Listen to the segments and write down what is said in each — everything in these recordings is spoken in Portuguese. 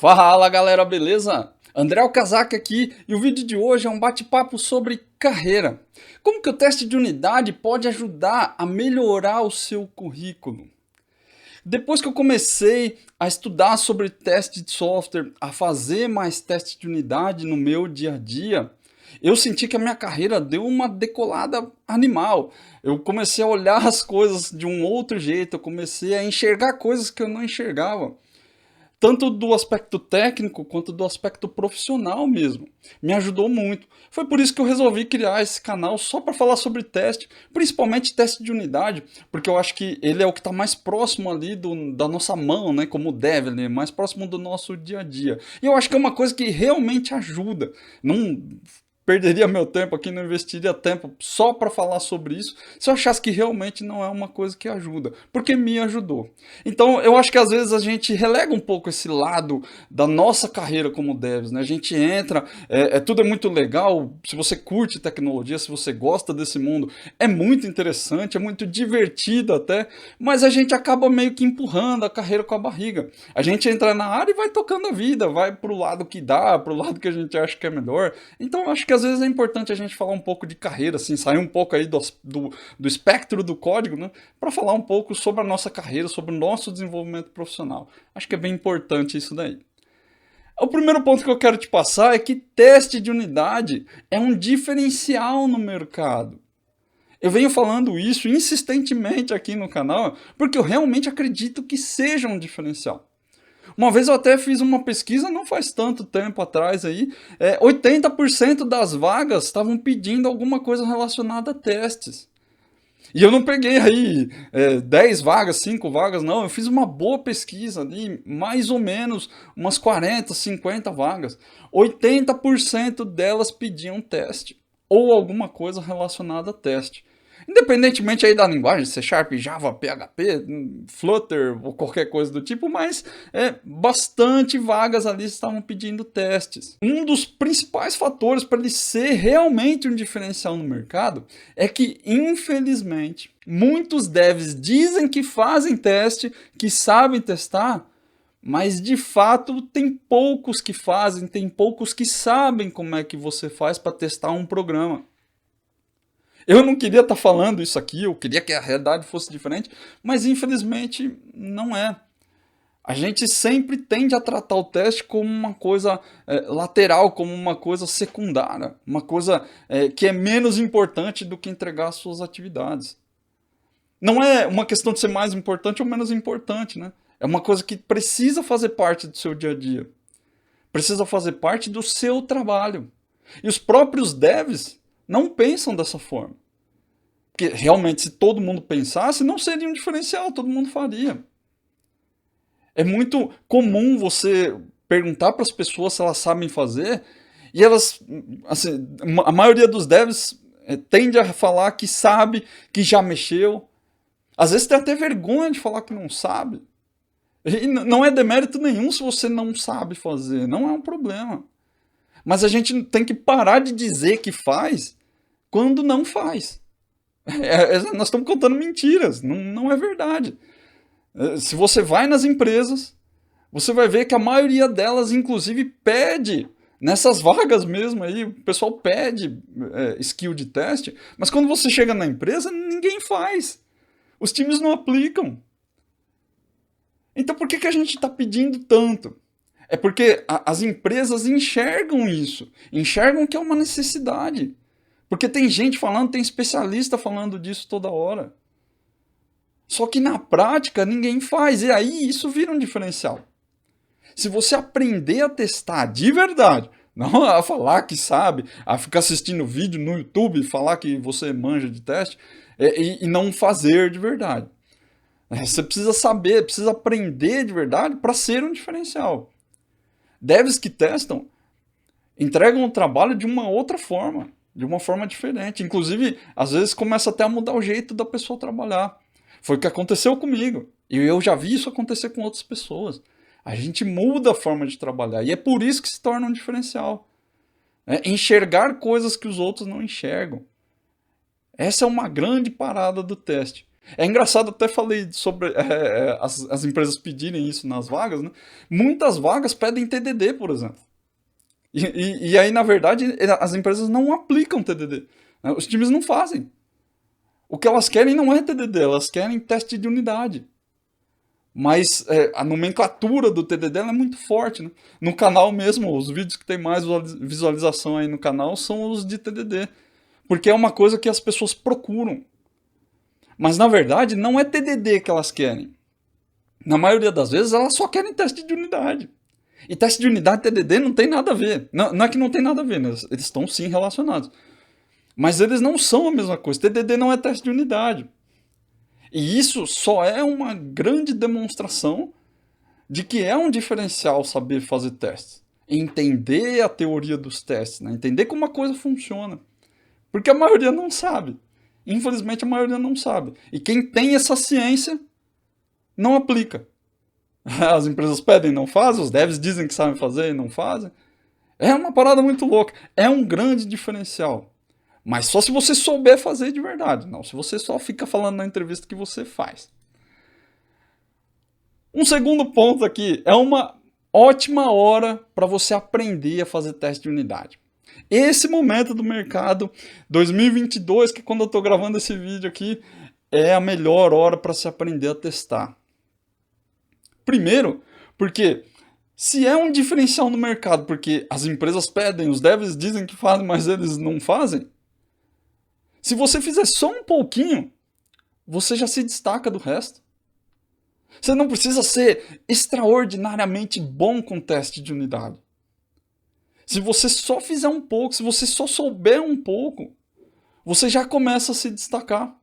Fala galera, beleza? André Okazaki aqui e o vídeo de hoje é um bate-papo sobre carreira. Como que o teste de unidade pode ajudar a melhorar o seu currículo? Depois que eu comecei a estudar sobre teste de software, a fazer mais teste de unidade no meu dia a dia, eu senti que a minha carreira deu uma decolada animal. Eu comecei a olhar as coisas de um outro jeito, eu comecei a enxergar coisas que eu não enxergava. Tanto do aspecto técnico quanto do aspecto profissional mesmo. Me ajudou muito. Foi por isso que eu resolvi criar esse canal só para falar sobre teste, principalmente teste de unidade, porque eu acho que ele é o que está mais próximo ali da nossa mão, né, como dev, ele é mais próximo do nosso dia a dia. E eu acho que é uma coisa que realmente ajuda. Não perderia meu tempo aqui, não investiria tempo só para falar sobre isso, se eu achasse que realmente não é uma coisa que ajuda, porque me ajudou. Então eu acho que às vezes a gente relega um pouco esse lado da nossa carreira como devs, né? A gente entra, tudo é muito legal, se você curte tecnologia, se você gosta desse mundo, é muito interessante, é muito divertido até, mas a gente acaba meio que empurrando a carreira com a barriga. A gente entra na área e vai tocando a vida, vai pro lado que dá, pro lado que a gente acha que é melhor. Então eu acho que às vezes é importante a gente falar um pouco de carreira, assim, sair um pouco aí do espectro do código, né, para falar um pouco sobre a nossa carreira, sobre o nosso desenvolvimento profissional. Acho que é bem importante isso daí. O primeiro ponto que eu quero te passar é que teste de unidade é um diferencial no mercado. Eu venho falando isso insistentemente aqui no canal, porque eu realmente acredito que seja um diferencial. Uma vez eu até fiz uma pesquisa, não faz tanto tempo atrás aí, 80% das vagas estavam pedindo alguma coisa relacionada a testes. E eu não peguei aí 10 vagas, 5 vagas, não, eu fiz uma boa pesquisa ali, mais ou menos umas 40, 50 vagas. 80% delas pediam teste, ou alguma coisa relacionada a teste. Independentemente aí da linguagem, C Sharp, Java, PHP, Flutter ou qualquer coisa do tipo, mas bastante vagas ali estavam pedindo testes. Um dos principais fatores para ele ser realmente um diferencial no mercado é que, infelizmente, muitos devs dizem que fazem teste, que sabem testar, mas de fato tem poucos que fazem, tem poucos que sabem como é que você faz para testar um programa. Eu não queria estar falando isso aqui, eu queria que a realidade fosse diferente, mas infelizmente não é. A gente sempre tende a tratar o teste como uma coisa lateral, como uma coisa secundária, uma coisa que é menos importante do que entregar as suas atividades. Não é uma questão de ser mais importante ou menos importante, né? É uma coisa que precisa fazer parte do seu dia a dia. Precisa fazer parte do seu trabalho. E os próprios devs não pensam dessa forma. Porque realmente, se todo mundo pensasse, não seria um diferencial, todo mundo faria. É muito comum você perguntar para as pessoas se elas sabem fazer, e elas, assim, a maioria dos devs tende a falar que sabe, que já mexeu. Às vezes tem até vergonha de falar que não sabe. E não é demérito nenhum se você não sabe fazer, não é um problema. Mas a gente tem que parar de dizer que faz quando não faz. Nós estamos contando mentiras, não é verdade. Se você vai nas empresas, você vai ver que a maioria delas, inclusive, pede, nessas vagas mesmo aí, o pessoal pede skill de teste, mas quando você chega na empresa, ninguém faz. Os times não aplicam. Então por que a gente está pedindo tanto? É porque as empresas enxergam isso, enxergam que é uma necessidade. Porque tem gente falando, tem especialista falando disso toda hora. Só que na prática ninguém faz, e aí isso vira um diferencial. Se você aprender a testar de verdade, não a falar que sabe, a ficar assistindo vídeo no YouTube e falar que você manja de teste, e não fazer de verdade. Você precisa saber, precisa aprender de verdade para ser um diferencial. Devs que testam entregam o trabalho de uma outra forma, de uma forma diferente. Inclusive, às vezes começa até a mudar o jeito da pessoa trabalhar. Foi o que aconteceu comigo. E eu já vi isso acontecer com outras pessoas. A gente muda a forma de trabalhar. E é por isso que se torna um diferencial. Enxergar coisas que os outros não enxergam. Essa é uma grande parada do teste. É engraçado, até falei sobre as empresas pedirem isso nas vagas, né? Muitas vagas pedem TDD, por exemplo. E aí, na verdade, as empresas não aplicam TDD, né? Os times não fazem. O que elas querem não é TDD, elas querem teste de unidade. Mas a nomenclatura do TDD é muito forte, né? No canal mesmo, os vídeos que tem mais visualização aí no canal são os de TDD. Porque é uma coisa que as pessoas procuram. Mas na verdade não é TDD que elas querem. Na maioria das vezes elas só querem teste de unidade. E teste de unidade e TDD não tem nada a ver. Não, não é que não tem nada a ver, né? Eles estão sim relacionados. Mas eles não são a mesma coisa. TDD não é teste de unidade. E isso só é uma grande demonstração de que é um diferencial saber fazer testes. Entender a teoria dos testes, né? Entender como a coisa funciona. Porque a maioria não sabe. Infelizmente a maioria não sabe. E quem tem essa ciência não aplica. As empresas pedem e não fazem, os devs dizem que sabem fazer e não fazem. É uma parada muito louca. É um grande diferencial. Mas só se você souber fazer de verdade. Não, se você só fica falando na entrevista que você faz. Um segundo ponto aqui. É uma ótima hora para você aprender a fazer teste de unidade. Esse momento do mercado, 2022, que quando eu estou gravando esse vídeo aqui, é a melhor hora para se aprender a testar. Primeiro, porque se é um diferencial no mercado, porque as empresas pedem, os devs dizem que fazem, mas eles não fazem. Se você fizer só um pouquinho, você já se destaca do resto. Você não precisa ser extraordinariamente bom com teste de unidade. Se você só fizer um pouco, se você só souber um pouco, você já começa a se destacar.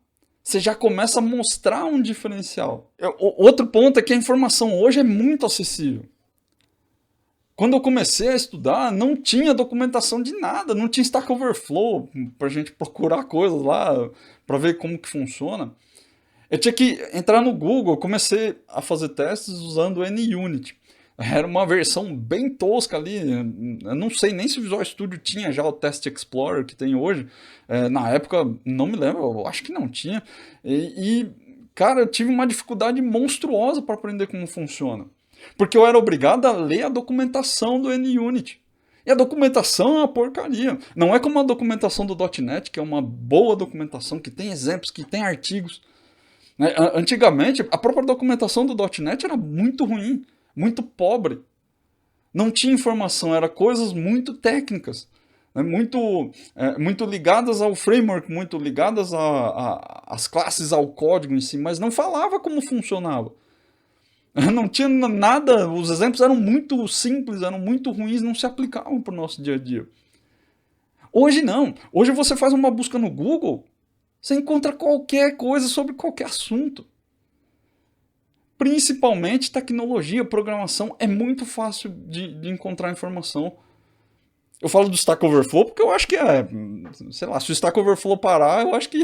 Você já começa a mostrar um diferencial. Outro ponto é que a informação hoje é muito acessível. Quando eu comecei a estudar, não tinha documentação de nada, não tinha Stack Overflow pra gente procurar coisas lá, para ver como que funciona. Eu tinha que entrar no Google, eu comecei a fazer testes usando o NUnit. Era uma versão bem tosca ali, eu não sei nem se o Visual Studio tinha já o Test Explorer que tem hoje. Na época, não me lembro, eu acho que não tinha. Cara, eu tive uma dificuldade monstruosa para aprender como funciona. Porque eu era obrigado a ler a documentação do NUnit. E a documentação é uma porcaria. Não é como a documentação do .NET, que é uma boa documentação, que tem exemplos, que tem artigos. Antigamente, a própria documentação do .NET era muito ruim, muito pobre. Não tinha informação, eram coisas muito técnicas, né? Muito ligadas ao framework, muito ligadas às classes, ao código em si, mas não falava como funcionava. Não tinha nada, os exemplos eram muito simples, eram muito ruins, não se aplicavam para o nosso dia a dia. Hoje não. Hoje você faz uma busca no Google, você encontra qualquer coisa sobre qualquer assunto. Principalmente tecnologia, programação, é muito fácil de encontrar informação. Eu falo do Stack Overflow porque eu acho que sei lá, se o Stack Overflow parar, eu acho que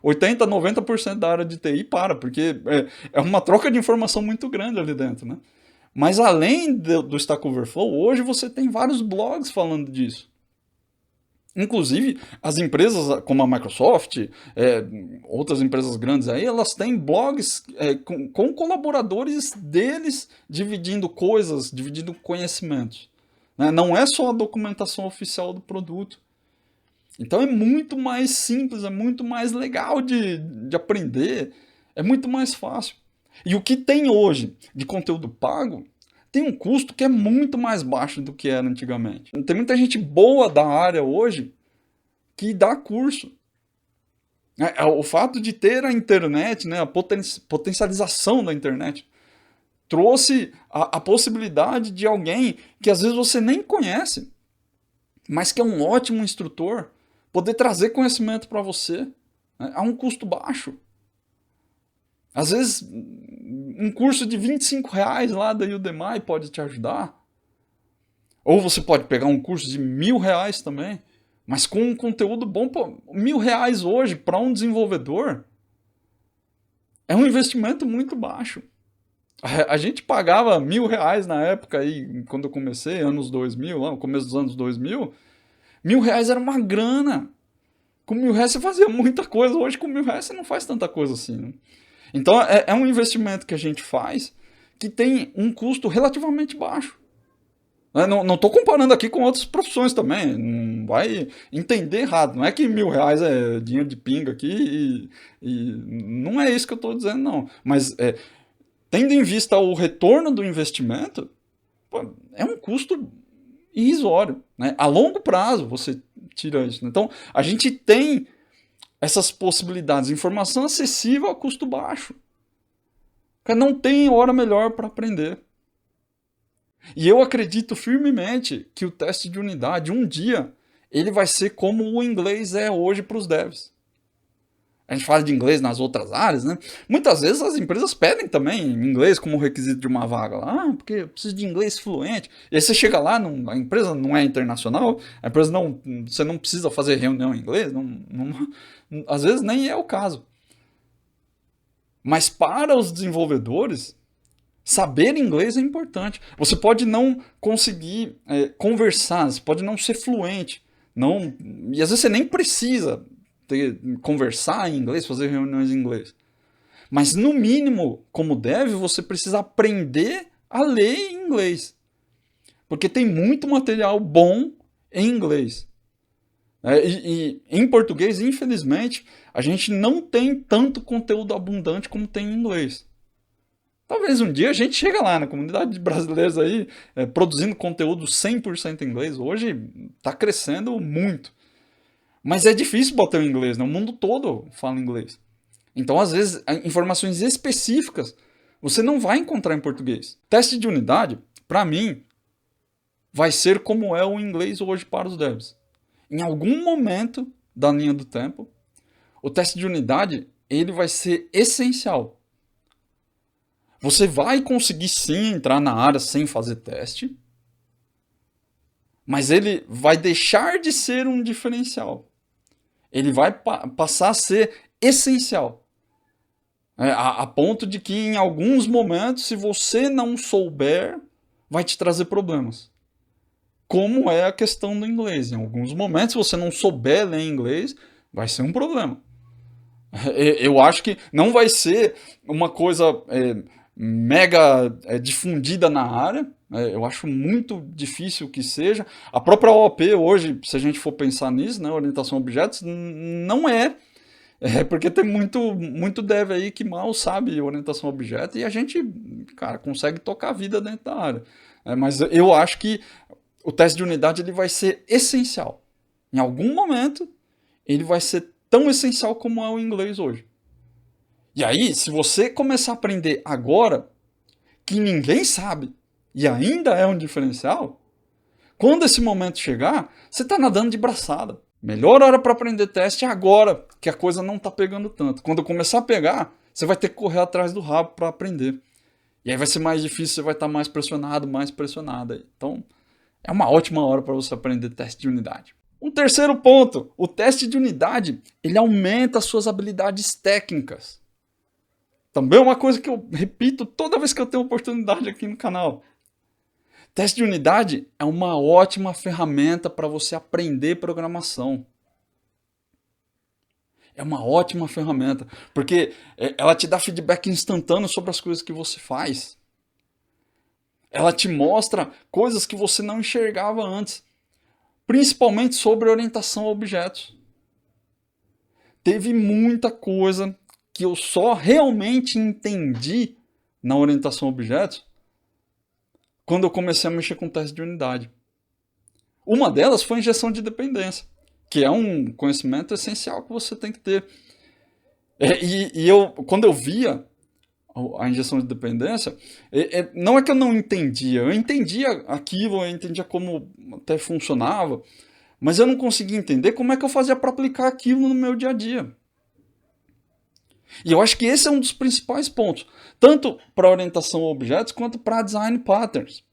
80, 90% da área de TI para, porque é uma troca de informação muito grande ali dentro, né? Mas além do Stack Overflow, hoje você tem vários blogs falando disso. Inclusive, as empresas como a Microsoft, outras empresas grandes aí, elas têm blogs com colaboradores deles dividindo coisas, dividindo conhecimentos. Né? Não é só a documentação oficial do produto. Então é muito mais simples, é muito mais legal de aprender, é muito mais fácil. E o que tem hoje de conteúdo pago tem um custo que é muito mais baixo do que era antigamente. Tem muita gente boa da área hoje que dá curso. O fato de ter a internet, né, a potencialização da internet, trouxe a possibilidade de alguém que às vezes você nem conhece, mas que é um ótimo instrutor, poder trazer conhecimento para você, né, a um custo baixo. Às vezes, um curso de R$ 25 lá da Udemy pode te ajudar. Ou você pode pegar um curso de R$ 1.000 também, mas com um conteúdo bom. Pô, R$ 1.000 hoje para um desenvolvedor é um investimento muito baixo. A gente pagava R$ 1.000 na época, aí, quando eu comecei, anos 2000, no começo dos anos 2000, R$ 1.000 era uma grana. Com R$ 1.000 você fazia muita coisa, hoje com R$ 1.000 você não faz tanta coisa assim, né? Então é um investimento que a gente faz que tem um custo relativamente baixo. Não estou comparando aqui com outras profissões também, não vai entender errado. Não é que R$ 1.000 é dinheiro de pinga aqui e não é isso que eu estou dizendo, não. Mas tendo em vista o retorno do investimento, pô, é um custo irrisório, né? A longo prazo você tira isso, né? Então a gente tem essas possibilidades, informação acessível a custo baixo. Porque não tem hora melhor para aprender. E eu acredito firmemente que o teste de unidade, um dia, ele vai ser como o inglês é hoje para os devs. A gente fala de inglês nas outras áreas, né? Muitas vezes as empresas pedem também inglês como requisito de uma vaga. Porque eu preciso de inglês fluente. E aí você chega lá, a empresa não é internacional, a empresa não, você não precisa fazer reunião em inglês, às vezes nem é o caso. Mas para os desenvolvedores, saber inglês é importante. Você pode não conseguir conversar, você pode não ser fluente. Não, e às vezes você nem precisa conversar em inglês, fazer reuniões em inglês. Mas no mínimo, como deve, você precisa aprender a ler em inglês. Porque tem muito material bom em inglês. E em português, infelizmente, a gente não tem tanto conteúdo abundante como tem em inglês. Talvez um dia a gente chegue lá na comunidade de brasileiros aí, produzindo conteúdo 100% em inglês. Hoje está crescendo muito. Mas é difícil botar o inglês, né? O mundo todo fala inglês. Então, às vezes, informações específicas você não vai encontrar em português. Teste de unidade, para mim, vai ser como é o inglês hoje para os devs. Em algum momento da linha do tempo, o teste de unidade ele vai ser essencial. Você vai conseguir sim entrar na área sem fazer teste, mas ele vai deixar de ser um diferencial. Ele vai passar a ser essencial. A ponto de que em alguns momentos, se você não souber, vai te trazer problemas. Como é a questão do inglês. Em alguns momentos, se você não souber ler inglês, vai ser um problema. Eu acho que não vai ser uma coisa mega difundida na área. Eu acho muito difícil que seja. A própria OOP hoje, se a gente for pensar nisso, né, orientação a objetos, não é. Porque tem muito dev aí que mal sabe orientação a objeto e a gente, cara, consegue tocar a vida dentro da área. Mas eu acho que o teste de unidade ele vai ser essencial. Em algum momento, ele vai ser tão essencial como é o inglês hoje. E aí, se você começar a aprender agora, que ninguém sabe, e ainda é um diferencial, quando esse momento chegar, você está nadando de braçada. Melhor hora para aprender teste é agora, que a coisa não está pegando tanto. Quando começar a pegar, você vai ter que correr atrás do rabo para aprender. E aí vai ser mais difícil, você vai estar mais pressionado, mais pressionada. Então, é uma ótima hora para você aprender teste de unidade. Um terceiro ponto, o teste de unidade, ele aumenta as suas habilidades técnicas. Também é uma coisa que eu repito toda vez que eu tenho oportunidade aqui no canal. Teste de unidade é uma ótima ferramenta para você aprender programação. É uma ótima ferramenta, porque ela te dá feedback instantâneo sobre as coisas que você faz. Ela te mostra coisas que você não enxergava antes, principalmente sobre orientação a objetos. Teve muita coisa que eu só realmente entendi na orientação a objetos quando eu comecei a mexer com teste de unidade. Uma delas foi a injeção de dependência, que é um conhecimento essencial que você tem que ter. Quando eu via a injeção de dependência, não é que eu não entendia, eu entendia aquilo, eu entendia como até funcionava, mas eu não conseguia entender como é que eu fazia para aplicar aquilo no meu dia a dia. E eu acho que esse é um dos principais pontos, tanto para orientação a objetos quanto para design patterns.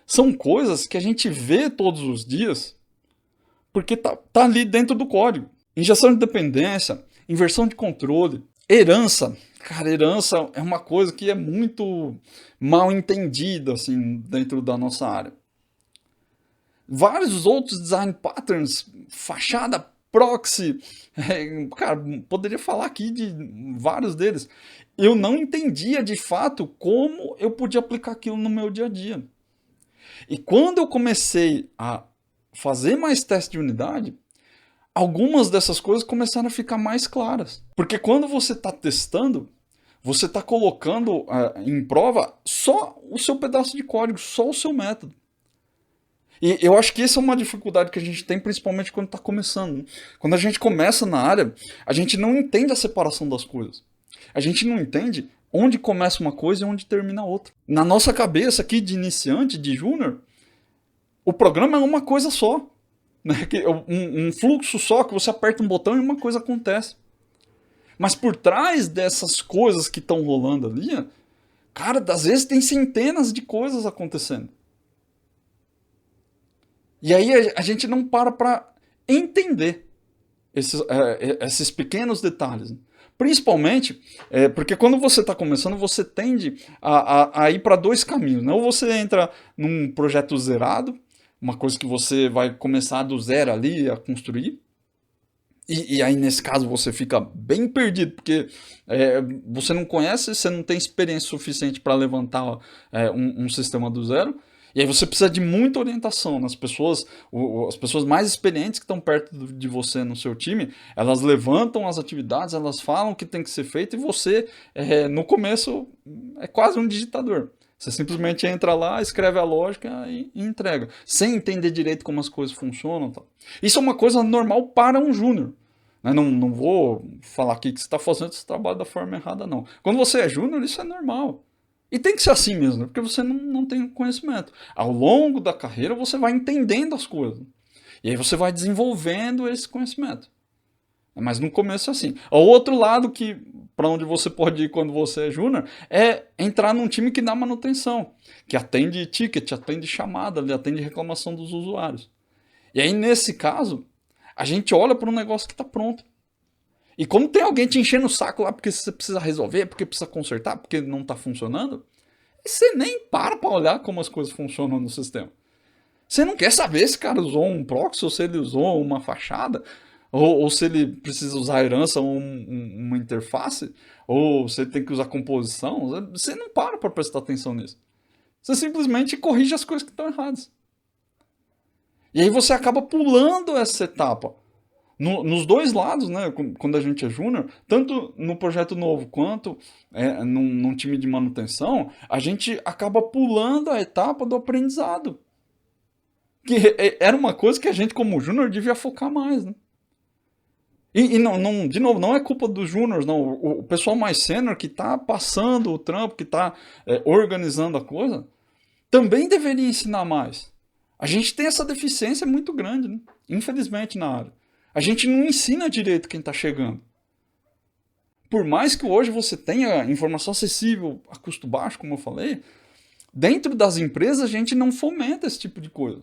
São coisas que a gente vê todos os dias porque tá ali dentro do código. Injeção de dependência, inversão de controle, herança. Cara, herança é uma coisa que é muito mal entendida assim, dentro da nossa área. Vários outros design patterns, fachada, proxy, cara, poderia falar aqui de vários deles. Eu não entendia de fato como eu podia aplicar aquilo no meu dia a dia. E quando eu comecei a fazer mais teste de unidade, algumas dessas coisas começaram a ficar mais claras. Porque quando você está testando, você está colocando em prova só o seu pedaço de código, só o seu método. E eu acho que essa é uma dificuldade que a gente tem, principalmente quando está começando. Né? Quando a gente começa na área, a gente não entende a separação das coisas. A gente não entende onde começa uma coisa e onde termina a outra. Na nossa cabeça aqui de iniciante, de júnior, o programa é uma coisa só. Né? Um fluxo só, que você aperta um botão e uma coisa acontece. Mas por trás dessas coisas que estão rolando ali, cara, às vezes tem centenas de coisas acontecendo. E aí a gente não para entender esses pequenos detalhes. Principalmente porque quando você está começando, você tende a ir para dois caminhos. Né? Ou você entra num projeto zerado, uma coisa que você vai começar do zero ali a construir. E aí, nesse caso, você fica bem perdido, porque você não conhece, você não tem experiência suficiente para levantar um sistema do zero. E aí você precisa de muita orientação nas pessoas, as pessoas mais experientes que estão perto de você no seu time, elas levantam as atividades, elas falam o que tem que ser feito e você, no começo, é quase um digitador. Você simplesmente entra lá, escreve a lógica e entrega, sem entender direito como as coisas funcionam. Tal. Isso é uma coisa normal para um júnior. Não vou falar aqui que você está fazendo esse trabalho da forma errada, não. Quando você é júnior, isso é normal. E tem que ser assim mesmo, porque você não tem conhecimento. Ao longo da carreira, você vai entendendo as coisas. E aí você vai desenvolvendo esse conhecimento. Mas no começo é assim. O outro lado que para onde você pode ir quando você é júnior é entrar num time que dá manutenção, que atende ticket, atende chamada, atende reclamação dos usuários. E aí nesse caso, a gente olha para um negócio que está pronto. E como tem alguém te enchendo o saco lá porque você precisa resolver, porque precisa consertar, porque não está funcionando, você nem para olhar como as coisas funcionam no sistema. Você não quer saber se o cara usou um proxy ou se ele usou uma fachada, ou se ele precisa usar herança ou uma interface, ou se ele tem que usar composição. Você não para prestar atenção nisso. Você simplesmente corrige as coisas que estão erradas. E aí você acaba pulando essa etapa. Nos dois lados, né, quando a gente é júnior, tanto no projeto novo quanto num time de manutenção, a gente acaba pulando a etapa do aprendizado. Que era uma coisa que a gente, como júnior, devia focar mais. Né? E não, de novo, não é culpa dos júniors, não. O pessoal mais sênior que está passando o trampo, que está organizando a coisa, também deveria ensinar mais. A gente tem essa deficiência muito grande, né? Infelizmente, na área. A gente não ensina direito quem está chegando. Por mais que hoje você tenha informação acessível a custo baixo, como eu falei, dentro das empresas a gente não fomenta esse tipo de coisa.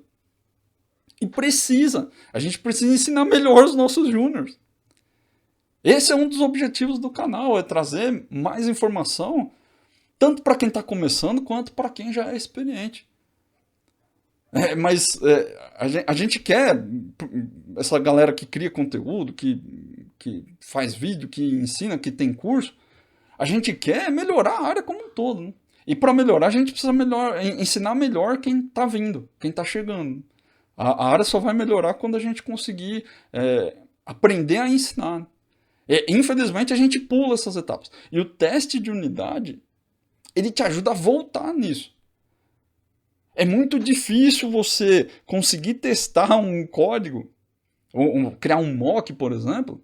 E precisa. A gente precisa ensinar melhor os nossos júniors. Esse é um dos objetivos do canal, é trazer mais informação, tanto para quem está começando, quanto para quem já é experiente. Mas a gente quer, essa galera que cria conteúdo, que faz vídeo, que ensina, que tem curso, a gente quer melhorar a área como um todo. Né? E para melhorar, a gente precisa ensinar melhor quem está vindo, quem está chegando. A área só vai melhorar quando a gente conseguir aprender a ensinar. Infelizmente, a gente pula essas etapas. E o teste de unidade, ele te ajuda a voltar nisso. É muito difícil você conseguir testar um código, ou criar um mock, por exemplo,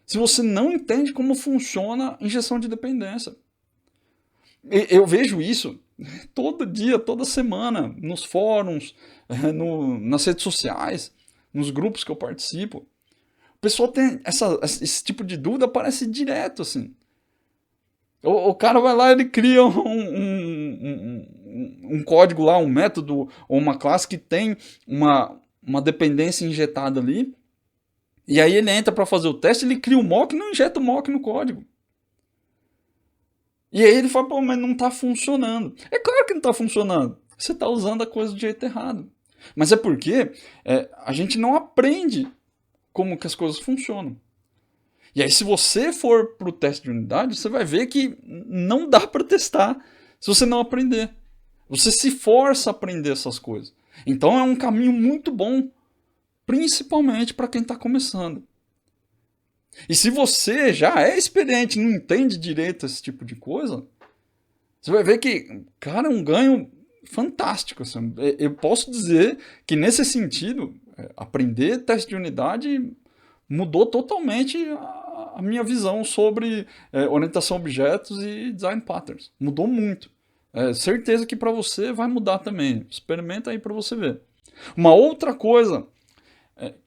se você não entende como funciona a injeção de dependência. Eu vejo isso todo dia, toda semana, nos fóruns, nas redes sociais, nos grupos que eu participo. O pessoal tem esse tipo de dúvida, aparece direto, assim. O cara vai lá, ele cria um código lá, um método ou uma classe que tem uma dependência injetada ali. E aí ele entra para fazer o teste, ele cria um mock e não injeta o mock no código. E aí ele fala, mas não está funcionando. É claro que não está funcionando. Você está usando a coisa do jeito errado. Mas é porque a gente não aprende como que as coisas funcionam. E aí, se você for para o teste de unidade, você vai ver que não dá para testar se você não aprender. Você se força a aprender essas coisas. Então é um caminho muito bom, principalmente para quem está começando. E se você já é experiente e não entende direito esse tipo de coisa, você vai ver que, cara, é um ganho fantástico. Assim. Eu posso dizer que, nesse sentido, aprender teste de unidade mudou totalmente a minha visão sobre orientação a objetos e design patterns. Mudou muito. Certeza que para você vai mudar também. Experimenta aí para você ver. Uma outra coisa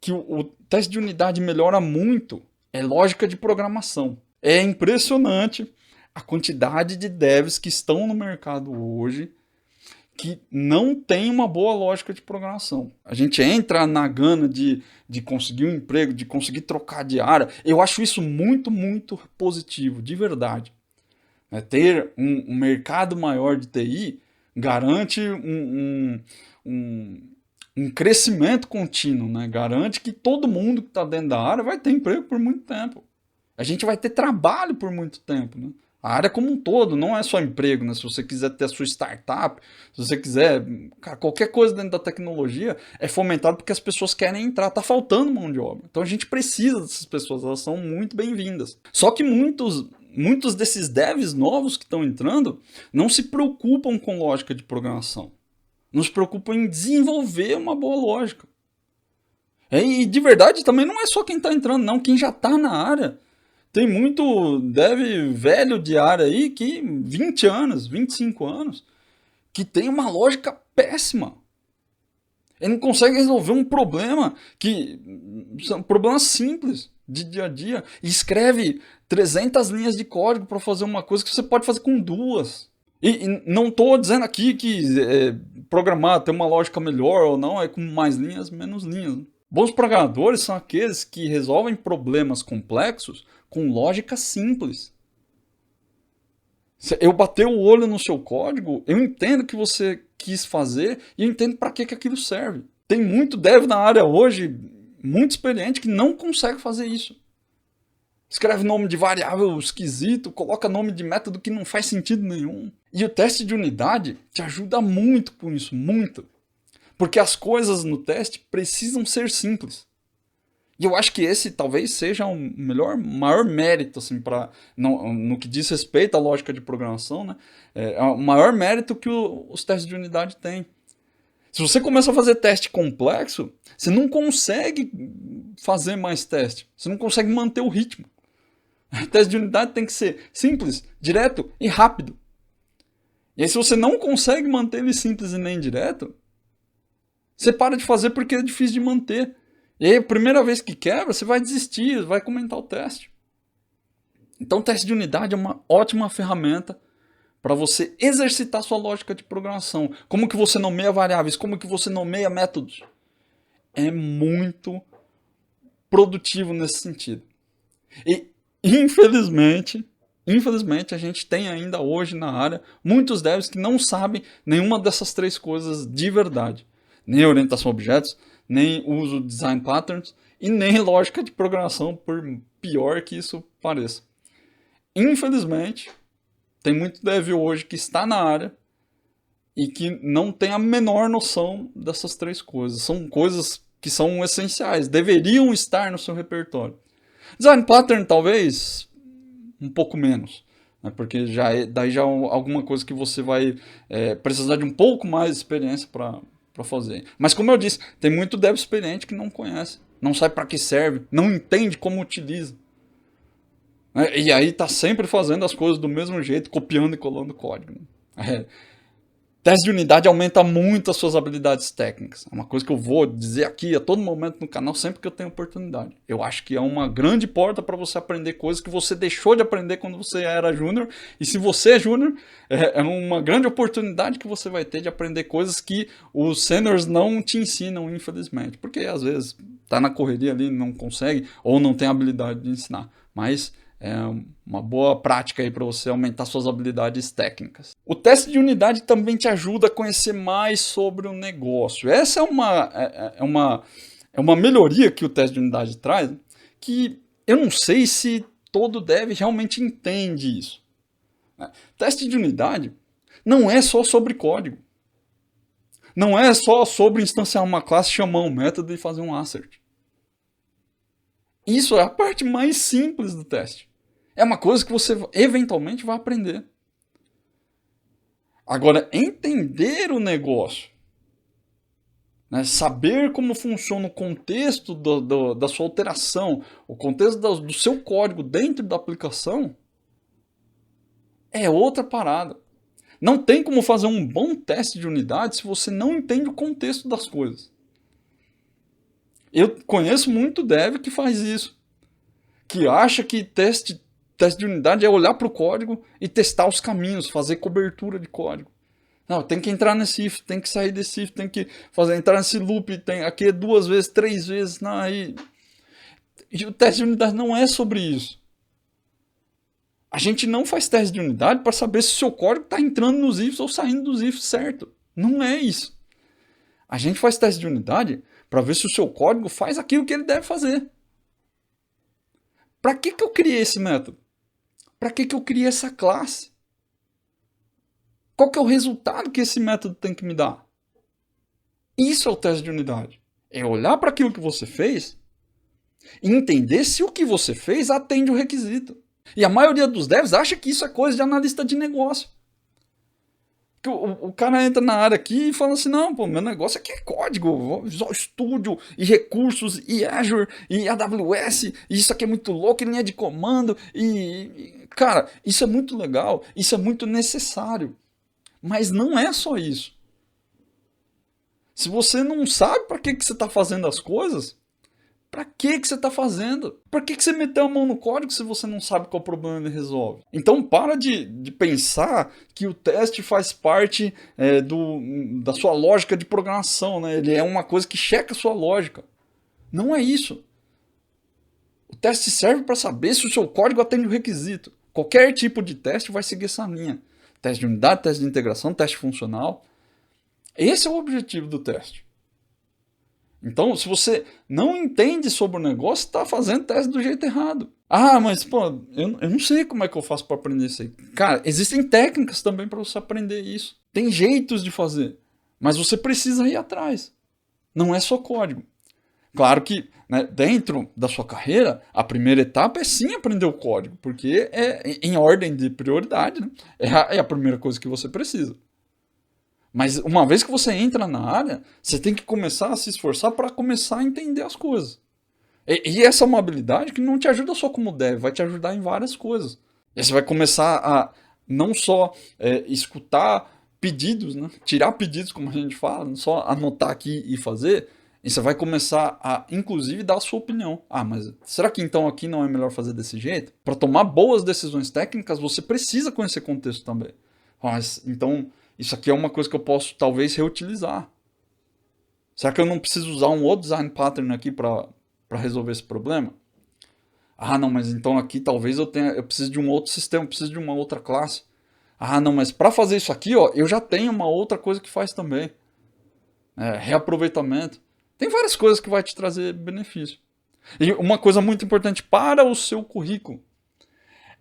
que o teste de unidade melhora muito é lógica de programação. É impressionante a quantidade de devs que estão no mercado hoje que não tem uma boa lógica de programação. A gente entra na gana de conseguir um emprego, de conseguir trocar de área. Eu acho isso muito, muito positivo, de verdade. Ter um mercado maior de TI garante um crescimento contínuo, né? Garante que todo mundo que está dentro da área vai ter emprego por muito tempo. A gente vai ter trabalho por muito tempo, né? A área como um todo, não é só emprego, né? Se você quiser ter a sua startup, se você quiser, cara, qualquer coisa dentro da tecnologia é fomentado porque as pessoas querem entrar, tá faltando mão de obra. Então a gente precisa dessas pessoas, elas são muito bem-vindas. Só que muitos desses devs novos que estão entrando não se preocupam com lógica de programação. Não se preocupam em desenvolver uma boa lógica. E de verdade também não é só quem está entrando, não, quem já está na área. Tem muito dev velho de área aí que 20 anos, 25 anos, que tem uma lógica péssima. Ele não consegue resolver um problema que são problemas simples de dia a dia e escreve 300 linhas de código para fazer uma coisa que você pode fazer com 2. E não estou dizendo aqui que programar tem uma lógica melhor ou não, é com mais linhas, menos linhas. Bons programadores são aqueles que resolvem problemas complexos com lógica simples. Eu bater o olho no seu código, eu entendo o que você quis fazer e eu entendo para que aquilo serve. Tem muito dev na área hoje, muito experiente, que não consegue fazer isso. Escreve nome de variável esquisito, coloca nome de método que não faz sentido nenhum. E o teste de unidade te ajuda muito com isso, muito. Porque as coisas no teste precisam ser simples. E eu acho que esse talvez seja o maior mérito, assim, no que diz respeito à lógica de programação, né? É o maior mérito que os testes de unidade têm. Se você começa a fazer teste complexo, você não consegue fazer mais teste. Você não consegue manter o ritmo. O teste de unidade tem que ser simples, direto e rápido. E aí, se você não consegue manter ele simples e nem direto, você para de fazer porque é difícil de manter. E aí, a primeira vez que quebra, você vai desistir, vai comentar o teste. Então, o teste de unidade é uma ótima ferramenta para você exercitar sua lógica de programação. Como que você nomeia variáveis, como que você nomeia métodos. É muito produtivo nesse sentido. E, infelizmente, a gente tem ainda hoje na área muitos devs que não sabem nenhuma dessas três coisas de verdade. Nem orientação a objetos, nem uso de design patterns e nem lógica de programação, por pior que isso pareça. Infelizmente, tem muito dev hoje que está na área e que não tem a menor noção dessas três coisas. São coisas que são essenciais, deveriam estar no seu repertório. Design pattern, talvez, um pouco menos, né? Porque daí já é alguma coisa que você vai precisar de um pouco mais de experiência para fazer. Mas como eu disse, tem muito dev experiente que não conhece, não sabe para que serve, não entende como utiliza. E aí tá sempre fazendo as coisas do mesmo jeito, copiando e colando código. Teste de unidade aumenta muito as suas habilidades técnicas. É uma coisa que eu vou dizer aqui a todo momento no canal, sempre que eu tenho oportunidade. Eu acho que é uma grande porta para você aprender coisas que você deixou de aprender quando você era júnior. E se você é júnior, é uma grande oportunidade que você vai ter de aprender coisas que os seniors não te ensinam, infelizmente. Porque às vezes tá na correria ali, não consegue ou não tem habilidade de ensinar. Mas É uma boa prática aí para você aumentar suas habilidades técnicas. O teste de unidade também te ajuda a conhecer mais sobre o negócio. Essa é uma melhoria que o teste de unidade traz, que eu não sei se todo dev realmente entende isso. Teste de unidade não é só sobre código. Não é só sobre instanciar uma classe, chamar um método e fazer um assert. Isso é a parte mais simples do teste. É uma coisa que você eventualmente vai aprender. Agora, entender o negócio, né, saber como funciona o contexto da sua alteração, o contexto do seu código dentro da aplicação, é outra parada. Não tem como fazer um bom teste de unidade se você não entende o contexto das coisas. Eu conheço muito dev que faz isso. Que acha que teste de unidade é olhar para o código e testar os caminhos, fazer cobertura de código. Não, tem que entrar nesse if, tem que sair desse if, tem que entrar nesse loop, tem aqui 2 vezes, 3 vezes. Não, aí... E o teste de unidade não é sobre isso. A gente não faz teste de unidade para saber se o seu código está entrando nos ifs ou saindo dos ifs certo. Não é isso. A gente faz teste de unidade para ver se o seu código faz aquilo que ele deve fazer. Para que eu criei esse método? Para que eu criei essa classe? Qual que é o resultado que esse método tem que me dar? Isso é o teste de unidade. É olhar para aquilo que você fez e entender se o que você fez atende o requisito. E a maioria dos devs acha que isso é coisa de analista de negócio. Que o cara entra na área aqui e fala assim, não, pô, meu negócio aqui é código, Visual Studio, e recursos, e Azure, e AWS, e isso aqui é muito louco, e linha de comando, cara, isso é muito legal, isso é muito necessário. Mas não é só isso. Se você não sabe para que você está fazendo as coisas, para que você está fazendo? Para que você meteu a mão no código se você não sabe qual problema ele resolve? Então para de pensar que o teste faz parte da sua lógica de programação, né? Ele é uma coisa que checa a sua lógica. Não é isso. O teste serve para saber se o seu código atende o requisito. Qualquer tipo de teste vai seguir essa linha. Teste de unidade, teste de integração, teste funcional. Esse é o objetivo do teste. Então, se você não entende sobre o negócio, está fazendo teste do jeito errado. Ah, mas pô, eu não sei como é que eu faço para aprender isso aí. Cara, existem técnicas também para você aprender isso. Tem jeitos de fazer, mas você precisa ir atrás. Não é só código. Claro que, né, dentro da sua carreira, a primeira etapa é sim aprender o código, porque é em ordem de prioridade, né? É a primeira coisa que você precisa. Mas uma vez que você entra na área, você tem que começar a se esforçar para começar a entender as coisas. E essa é uma habilidade que não te ajuda só como dev, vai te ajudar em várias coisas. E você vai começar a não só escutar pedidos, né? Tirar pedidos, como a gente fala, não só anotar aqui e fazer. E você vai começar a, inclusive, dar a sua opinião. Ah, mas será que então aqui não é melhor fazer desse jeito? Para tomar boas decisões técnicas, você precisa conhecer contexto também. Mas, então... Isso aqui é uma coisa que eu posso talvez reutilizar. Será que eu não preciso usar um outro design pattern aqui para resolver esse problema? Ah, não, mas então aqui talvez eu preciso de um outro sistema, eu preciso de uma outra classe. Ah, não, mas para fazer isso aqui, ó, eu já tenho uma outra coisa que faz também. Reaproveitamento. Tem várias coisas que vai te trazer benefício. E uma coisa muito importante para o seu currículo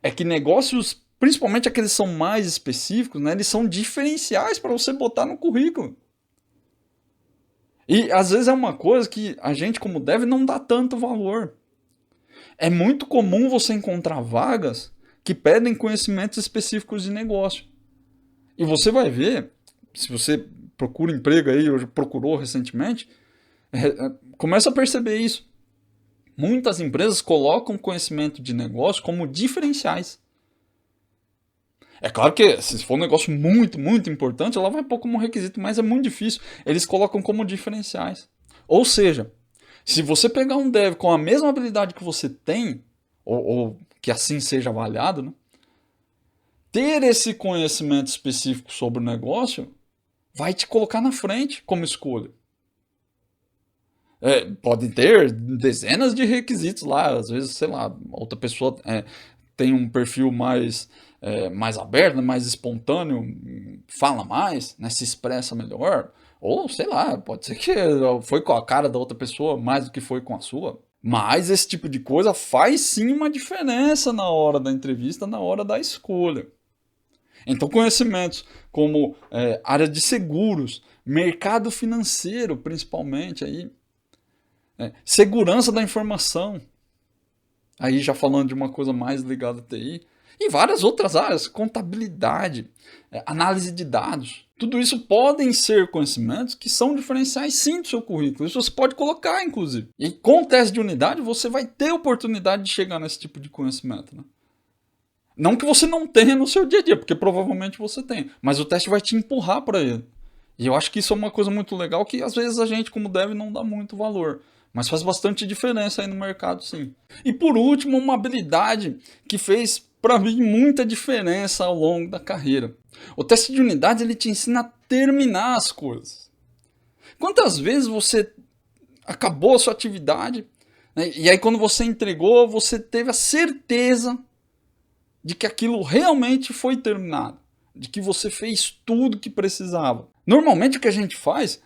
é que negócios, principalmente aqueles que são mais específicos, né, eles são diferenciais para você botar no currículo. E às vezes é uma coisa que a gente, como dev, não dá tanto valor. É muito comum você encontrar vagas que pedem conhecimentos específicos de negócio. E você vai ver, se você procura emprego aí, ou procurou recentemente, começa a perceber isso. Muitas empresas colocam conhecimento de negócio como diferenciais. É claro que se for um negócio muito, muito importante, ela vai pôr como requisito, mas é muito difícil. Eles colocam como diferenciais. Ou seja, se você pegar um dev com a mesma habilidade que você tem, ou que assim seja avaliado, né, ter esse conhecimento específico sobre o negócio vai te colocar na frente como escolha. Podem ter dezenas de requisitos lá, às vezes, sei lá, outra pessoa tem um perfil mais aberto, mais espontâneo, fala mais, né, se expressa melhor. Ou, sei lá, pode ser que foi com a cara da outra pessoa mais do que foi com a sua. Mas esse tipo de coisa faz sim uma diferença na hora da entrevista, na hora da escolha. Então, conhecimentos como área de seguros, mercado financeiro, principalmente, aí, segurança da informação, aí já falando de uma coisa mais ligada à TI, e várias outras áreas, contabilidade, análise de dados. Tudo isso podem ser conhecimentos que são diferenciais sim do seu currículo. Isso você pode colocar, inclusive. E com o teste de unidade, você vai ter oportunidade de chegar nesse tipo de conhecimento, né? Não que você não tenha no seu dia a dia, porque provavelmente você tem. Mas o teste vai te empurrar para ele. E eu acho que isso é uma coisa muito legal que às vezes a gente, como deve, não dá muito valor. Mas faz bastante diferença aí no mercado, sim. E por último, uma habilidade que fez para mim muita diferença ao longo da carreira. O teste de unidade ele te ensina a terminar as coisas. Quantas vezes você acabou a sua atividade, né, e aí quando você entregou, você teve a certeza de que aquilo realmente foi terminado, de que você fez tudo que precisava. Normalmente o que a gente faz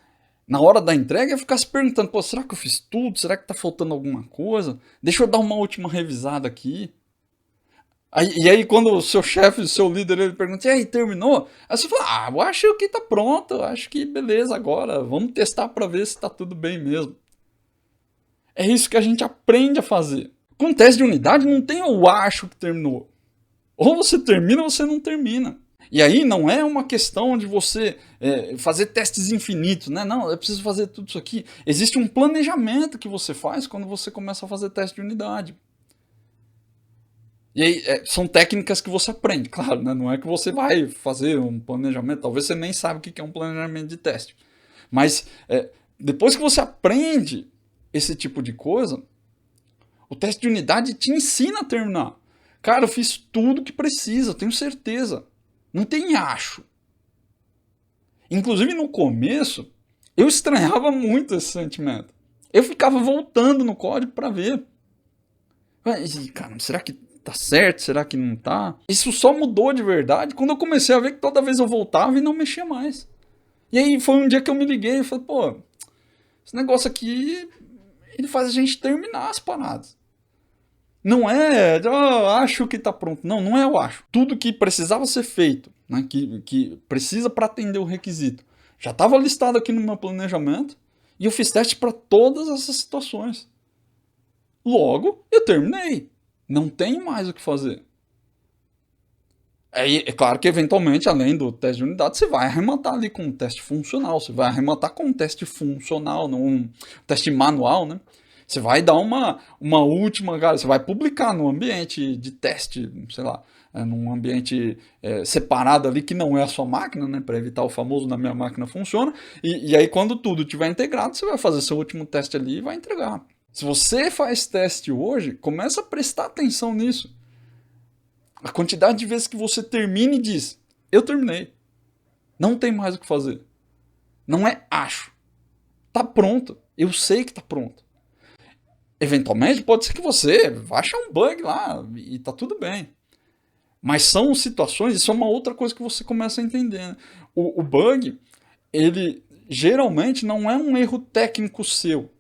na hora da entrega é ficar se perguntando, pô, será que eu fiz tudo? Será que está faltando alguma coisa? Deixa eu dar uma última revisada aqui. E aí quando o seu chefe, o seu líder, ele pergunta, e aí, terminou? Aí você fala, eu acho que está pronto, eu acho que beleza agora, vamos testar para ver se está tudo bem mesmo. É isso que a gente aprende a fazer. Com teste de unidade não tem eu acho que terminou. Ou você termina ou você não termina. E aí não é uma questão de você fazer testes infinitos, né? Não, eu preciso fazer tudo isso aqui. Existe um planejamento que você faz quando você começa a fazer teste de unidade. E aí são técnicas que você aprende, claro, né? Não é que você vai fazer um planejamento, talvez você nem sabe o que é um planejamento de teste. Mas depois que você aprende esse tipo de coisa, o teste de unidade te ensina a terminar. Cara, eu fiz tudo que precisa, tenho certeza. Não tem acho. Inclusive no começo, eu estranhava muito esse sentimento. Eu ficava voltando no código para ver. Cara, será que tá certo? Será que não tá? Isso só mudou de verdade quando eu comecei a ver que toda vez eu voltava e não mexia mais. E aí foi um dia que eu me liguei e falei, pô, esse negócio aqui, ele faz a gente terminar as paradas. Não é, acho que tá pronto. Não, não é eu acho. Tudo que precisava ser feito, né, que precisa para atender o requisito, já estava listado aqui no meu planejamento e eu fiz teste para todas essas situações. Logo, eu terminei. Não tem mais o que fazer. É claro que, eventualmente, além do teste de unidade, você vai arrematar ali com um teste funcional. Você vai arrematar com um teste funcional, um teste manual, né? Você vai dar uma última, cara, você vai publicar no ambiente de teste, sei lá, num ambiente separado ali que não é a sua máquina, né, para evitar o famoso na minha máquina funciona, e aí quando tudo estiver integrado, você vai fazer seu último teste ali e vai entregar. Se você faz teste hoje, começa a prestar atenção nisso. A quantidade de vezes que você termina e diz, eu terminei, não tem mais o que fazer. Não é acho. Tá pronto, eu sei que tá pronto. Eventualmente pode ser que você vá achar um bug lá e tá tudo bem. Mas são situações, isso é uma outra coisa que você começa a entender. Né? O bug, ele geralmente não é um erro técnico seu.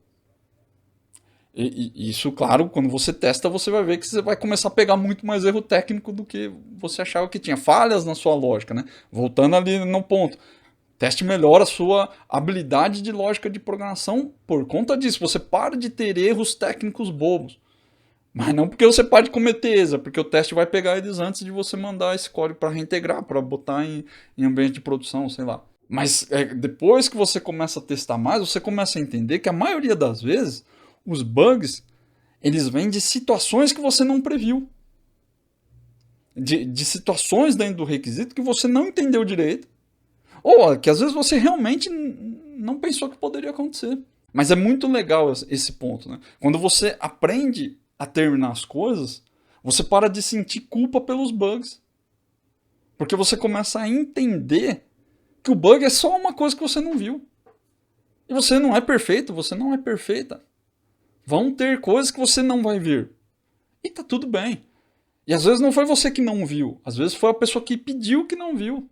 E isso, claro, quando você testa, você vai ver que você vai começar a pegar muito mais erro técnico do que você achava que tinha. Falhas na sua lógica, né? Voltando ali no ponto. Teste melhora a sua habilidade de lógica de programação por conta disso. Você para de ter erros técnicos bobos. Mas não porque você pode cometer erros, porque o teste vai pegar eles antes de você mandar esse código para reintegrar, para botar em ambiente de produção, sei lá. Mas depois que você começa a testar mais, você começa a entender que a maioria das vezes, os bugs, eles vêm de situações que você não previu. De situações dentro do requisito que você não entendeu direito. Ou que às vezes você realmente não pensou que poderia acontecer. Mas é muito legal esse ponto, né? Quando você aprende a terminar as coisas, você para de sentir culpa pelos bugs. Porque você começa a entender que o bug é só uma coisa que você não viu. E você não é perfeito, você não é perfeita. Vão ter coisas que você não vai ver. E tá tudo bem. E às vezes não foi você que não viu, às vezes foi a pessoa que pediu que não viu.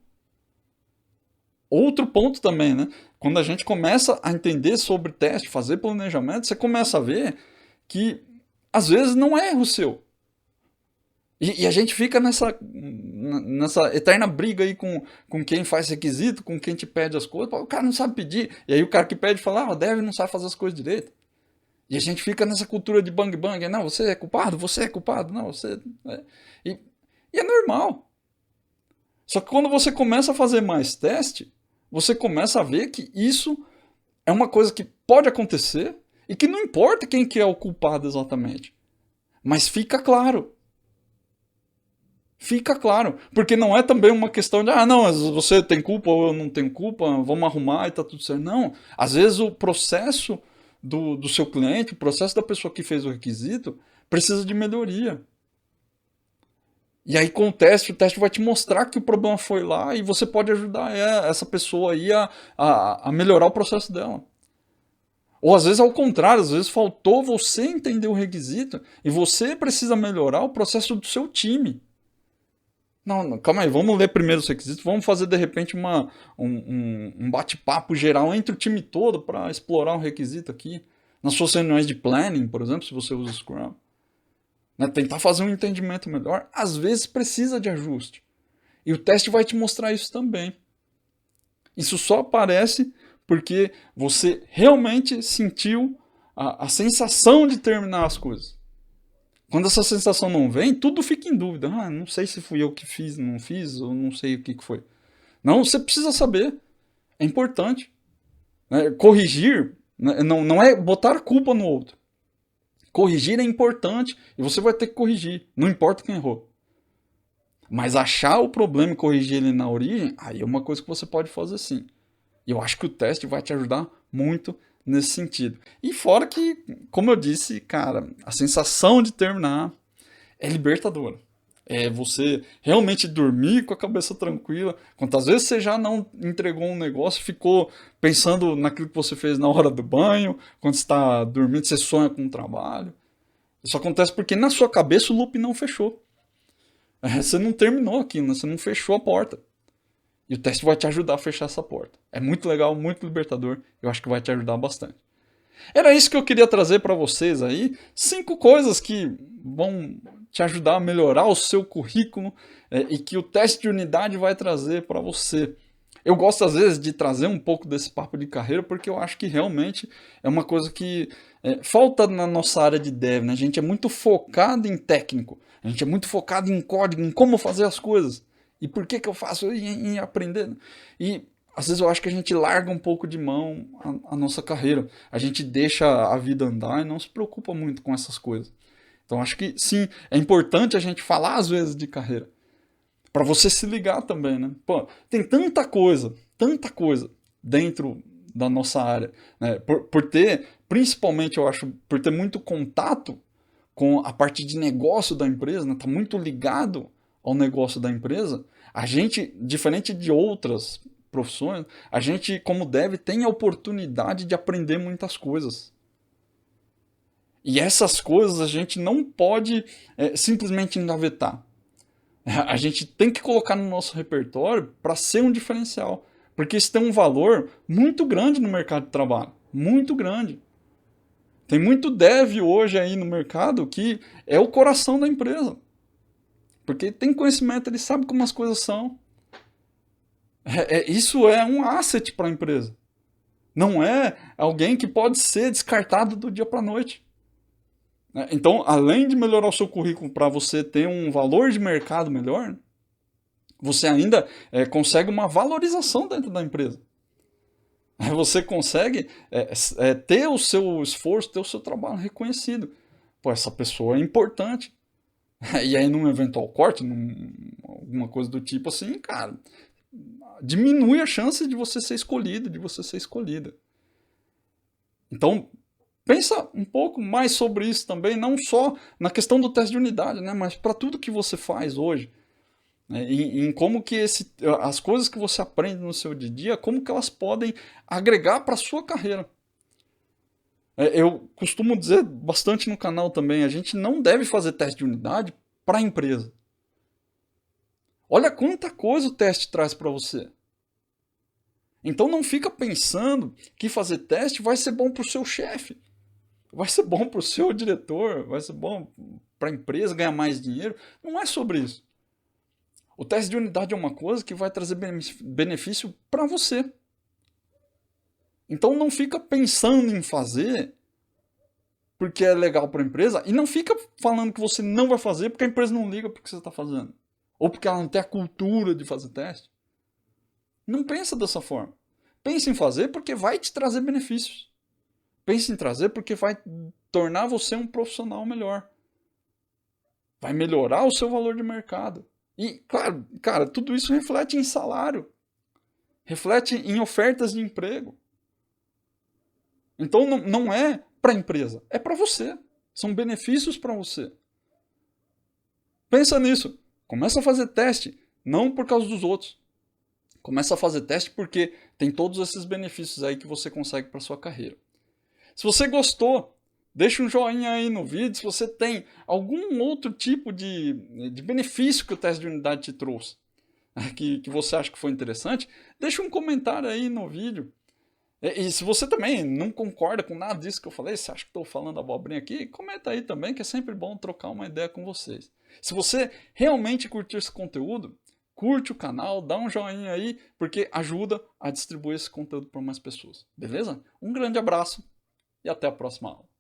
Outro ponto também, né? Quando a gente começa a entender sobre teste, fazer planejamento, você começa a ver que às vezes não é erro seu. E a gente fica nessa eterna briga aí com quem faz requisito, com quem te pede as coisas. O cara não sabe pedir. E aí o cara que pede fala, deve não sabe fazer as coisas direito. E a gente fica nessa cultura de bang bang. Não, você é culpado, não, você... E é normal. Só que quando você começa a fazer mais teste, você começa a ver que isso é uma coisa que pode acontecer e que não importa quem que é o culpado exatamente. Mas fica claro. Fica claro. Porque não é também uma questão de, não, você tem culpa ou eu não tenho culpa, vamos arrumar e tá tudo certo. Não. Às vezes o processo do seu cliente, o processo da pessoa que fez o requisito, precisa de melhoria. E aí com o teste vai te mostrar que o problema foi lá e você pode ajudar essa pessoa aí a melhorar o processo dela. Ou às vezes ao contrário, às vezes faltou você entender o requisito e você precisa melhorar o processo do seu time. Não, calma aí, vamos ler primeiro os requisitos, vamos fazer de repente um bate-papo geral entre o time todo para explorar o requisito aqui. Nas suas reuniões de planning, por exemplo, se você usa Scrum. Né, tentar fazer um entendimento melhor, às vezes precisa de ajuste. E o teste vai te mostrar isso também. Isso só aparece porque você realmente sentiu a sensação de terminar as coisas. Quando essa sensação não vem, tudo fica em dúvida. Não sei se fui eu que fiz, não fiz, ou não sei o que foi. Não, você precisa saber. É importante. Corrigir não é botar a culpa no outro. Corrigir é importante e você vai ter que corrigir, não importa quem errou. Mas achar o problema e corrigir ele na origem, aí é uma coisa que você pode fazer sim. E eu acho que o teste vai te ajudar muito nesse sentido. E fora que, como eu disse, cara, a sensação de terminar é libertadora. É você realmente dormir com a cabeça tranquila. Quantas vezes você já não entregou um negócio, ficou pensando naquilo que você fez na hora do banho, quando você está dormindo, você sonha com um trabalho. Isso acontece porque na sua cabeça o loop não fechou. Você não terminou aquilo, né? Você não fechou a porta. E o teste vai te ajudar a fechar essa porta. É muito legal, muito libertador. Eu acho que vai te ajudar bastante. Era isso que eu queria trazer para vocês aí. 5 coisas que vão te ajudar a melhorar o seu currículo e que o teste de unidade vai trazer para você. Eu gosto às vezes de trazer um pouco desse papo de carreira porque eu acho que realmente é uma coisa que falta na nossa área de dev, né? A gente é muito focado em técnico, a gente é muito focado em código, em como fazer as coisas. E por que eu faço em aprender? E às vezes eu acho que a gente larga um pouco de mão a nossa carreira. A gente deixa a vida andar e não se preocupa muito com essas coisas. Então acho que sim, é importante a gente falar às vezes de carreira. Para você se ligar também, né? Pô, tem tanta coisa dentro da nossa área. Né? Por ter, principalmente eu acho, por ter muito contato com a parte de negócio da empresa, né? Tá muito ligado ao negócio da empresa, a gente, diferente de outras profissões, a gente, como dev, tem a oportunidade de aprender muitas coisas. E essas coisas a gente não pode simplesmente engavetar. A gente tem que colocar no nosso repertório para ser um diferencial. Porque isso tem um valor muito grande no mercado de trabalho. Muito grande. Tem muito dev hoje aí no mercado que é o coração da empresa. Porque tem conhecimento, ele sabe como as coisas são. Isso é um asset para a empresa. Não é alguém que pode ser descartado do dia para a noite. Então, além de melhorar o seu currículo para você ter um valor de mercado melhor, você ainda consegue uma valorização dentro da empresa. Você consegue ter o seu esforço, ter o seu trabalho reconhecido. Pô, essa pessoa é importante. E aí num eventual corte, alguma coisa do tipo assim, cara, diminui a chance de você ser escolhido, de você ser escolhida. Então, pensa um pouco mais sobre isso também, não só na questão do teste de unidade, né, mas para tudo que você faz hoje. Né, em como que as coisas que você aprende no seu dia a dia, como que elas podem agregar para a sua carreira. Eu costumo dizer bastante no canal também, a gente não deve fazer teste de unidade para a empresa. Olha quanta coisa o teste traz para você. Então não fica pensando que fazer teste vai ser bom para o seu chefe, vai ser bom para o seu diretor, vai ser bom para a empresa ganhar mais dinheiro. Não é sobre isso. O teste de unidade é uma coisa que vai trazer benefício para você. Então não fica pensando em fazer porque é legal para a empresa e não fica falando que você não vai fazer porque a empresa não liga porque você está fazendo. Ou porque ela não tem a cultura de fazer teste. Não pensa dessa forma. Pense em fazer porque vai te trazer benefícios. Pense em trazer porque vai tornar você um profissional melhor. Vai melhorar o seu valor de mercado. E, claro, cara, tudo isso reflete em salário. Reflete em ofertas de emprego. Então não é para a empresa, é para você. São benefícios para você. Pensa nisso. Começa a fazer teste, não por causa dos outros. Começa a fazer teste porque tem todos esses benefícios aí que você consegue para sua carreira. Se você gostou, deixa um joinha aí no vídeo. Se você tem algum outro tipo de benefício que o teste de unidade te trouxe, que você acha que foi interessante, deixa um comentário aí no vídeo. E se você também não concorda com nada disso que eu falei, se acha que estou falando abobrinha aqui, comenta aí também, que é sempre bom trocar uma ideia com vocês. Se você realmente curtiu esse conteúdo, curte o canal, dá um joinha aí, porque ajuda a distribuir esse conteúdo para mais pessoas. Beleza? Um grande abraço e até a próxima aula.